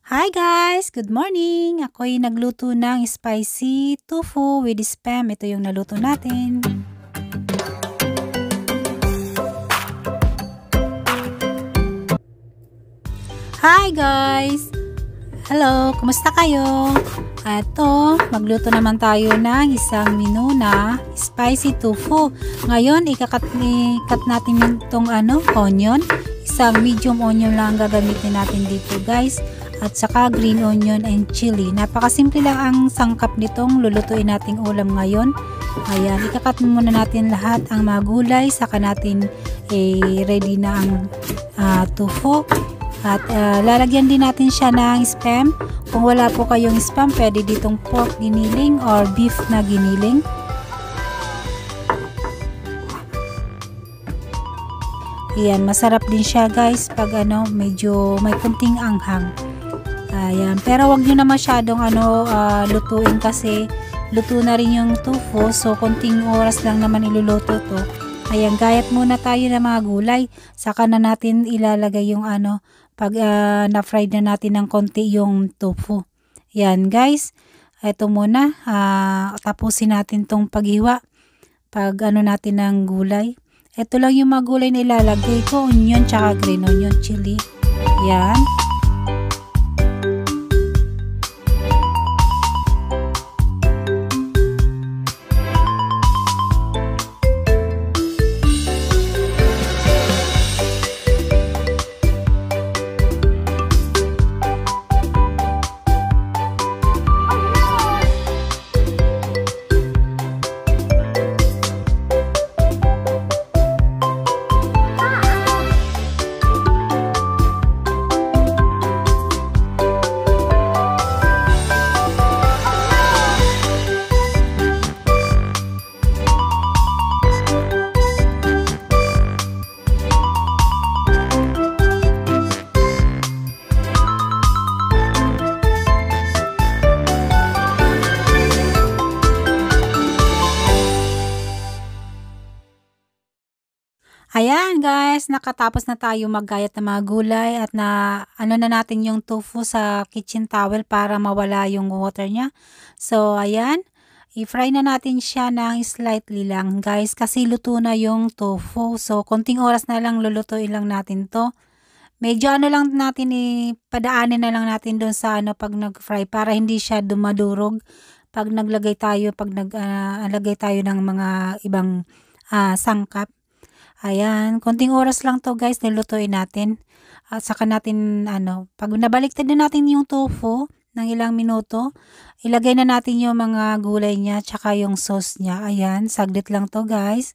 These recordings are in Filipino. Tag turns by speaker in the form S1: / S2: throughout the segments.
S1: Hi guys! Good morning! Ako'y nagluto ng spicy tofu with spam. Ito yung naluto natin. Hi guys! Hello! Kumusta kayo? Ito, magluto naman tayo ng isang menu na spicy tofu. Ngayon, ikakat natin itong onion. Isang medium onion lang gagamitin natin dito guys. At saka green onion and chili. Napakasimple lang ang sangkap nitong lulutuin nating ulam ngayon. Ayan, ikakat muna natin lahat ang mga gulay. Saka natin ready na ang tofu. At lalagyan din natin siya ng spam. Kung wala po kayong spam, pwede ditong pork giniling or beef na giniling. Ayan, masarap din siya guys pag medyo may kunting anghang. Ayan, pero wag nyo na masyadong lutuin kasi luto na rin yung tofu, so konting oras lang naman iluluto to. Ayan, gayat muna tayo ng mga gulay, saka na natin ilalagay yung pag na-fry na natin ng konti yung tofu. Ayan guys, ito muna, tapusin natin tong paghiwa pag natin ng gulay. Ito lang yung mga gulay na ilalagay ko, onion tsaka green onion, chili. Ayan. Ayan guys, nakatapos na tayo maggayat ng mga gulay at na natin yung tofu sa kitchen towel para mawala yung water niya. So ayan, i-fry na natin siya ng slightly lang guys kasi luto na yung tofu. So konting oras na lang lulutuin lang natin to. Medyo lang natin ipadaanin na lang natin doon sa pag nag-fry para hindi siya dumadurog pag naglagay tayo, pag naglagay tayo ng mga ibang sangkap. Ayan, konting oras lang to guys, nilutuin natin. At saka natin, pag nabaliktad na natin yung tofu ng ilang minuto, ilagay na natin yung mga gulay niya, tsaka yung sauce niya. Ayan, saglit lang to guys.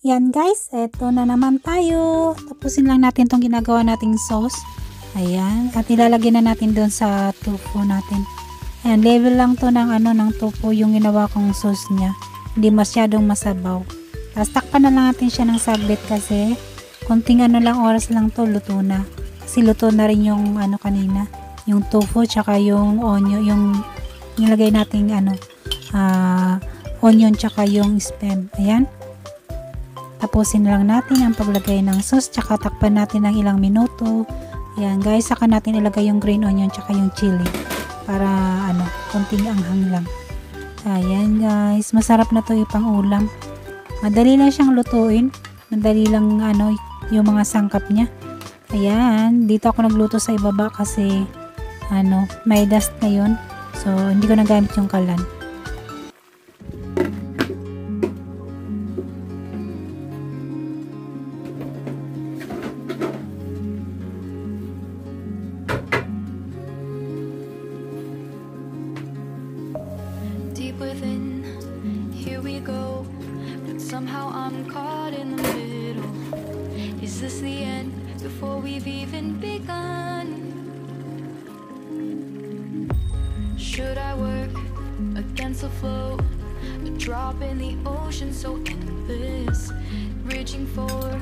S1: Yan guys, eto na naman tayo. Tapusin lang natin tong ginagawa nating sauce. Ayan, at ilalagay na natin doon sa tofu natin. Ayan, level lang to ng ng tofu yung ginawa kong sauce niya. Hindi masyadong masabaw. Tapos takpan na lang natin siya ng saglit kasi konting lang oras lang to luto na. Kasi luto na rin yung kanina, yung tofu tsaka yung onion, yung nilagay nating onion tsaka yung stem. Ayan. Tapusin lang natin ang paglagay ng sauce tsaka takpan natin ng ilang minuto. Ayan guys, saka natin ilagay yung green onion tsaka yung chili para konting anghang lang. Ayan guys, masarap na to ipang ulam. Madali lang siyang lutuin. Madali lang yung mga sangkap niya. Ayan, dito ako nagluto sa ibaba kasi may dust ngayon. So hindi ko nagamit yung kalan.
S2: Deep within, here we go, but somehow I'm caught in the middle. Is this the end before we've even begun? Should I work against the flow, a drop in the ocean so endless, reaching for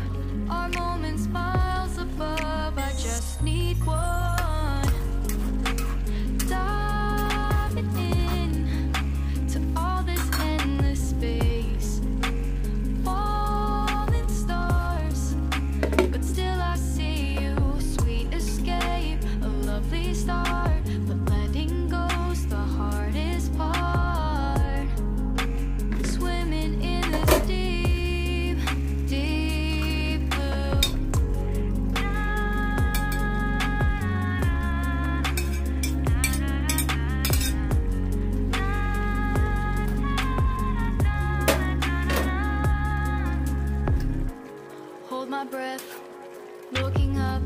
S2: our moments miles above? I just need one. My breath, looking up,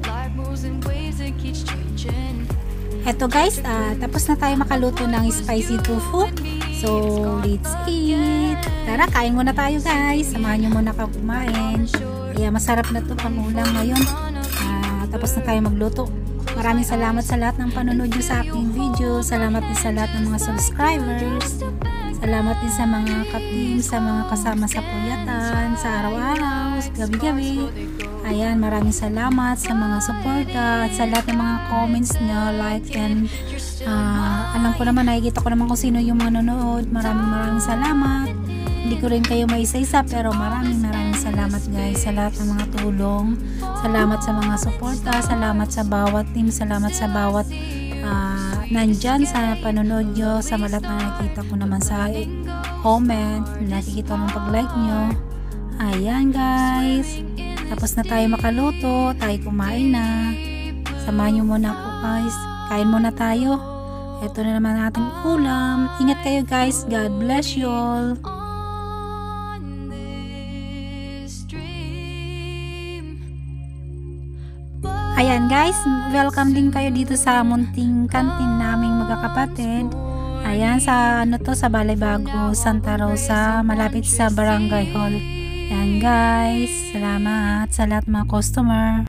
S2: life moves in ways that keeps changing.
S1: Eto guys, tapos na tayo makaluto ng spicy tofu. So, let's eat. Tara, kain muna tayo guys. Samahan nyo muna ka kumain. Kaya masarap na to pang ulam ngayon. Tapos na tayo magluto. Maraming salamat sa lahat ng panonood nyo sa aking video. Salamat din sa lahat ng mga subscribers. Salamat din sa mga ka-team, sa mga kasama sa puyatan, sa araw-araw, sa gabi-gabi. Ayan, maraming salamat sa mga suporta at sa lahat ng mga comments nyo, like, and alam ko naman, nakikita ko naman kung sino yung manonood. Maraming salamat. Hindi ko rin kayo maisa-isa, pero maraming salamat guys sa lahat ng mga tulong. Salamat sa mga suporta, salamat sa bawat team, salamat sa bawat nandyan sa panonood nyo, sa malat na nakikita ko naman sa comment, nakikita ng pag-like nyo. Ayan guys, tapos na tayo makaluto, tayo kumain na. Samahan nyo muna ako guys, kain muna tayo. Ito na naman ating ulam. Ingat kayo guys, God bless you all. Ayan guys, welcome din kayo dito sa munting kantin naming magkakapatid. Ayan, sa sa Balay Bago, Santa Rosa, malapit sa Barangay Hall. Ayan guys, salamat sa lahat mga customer.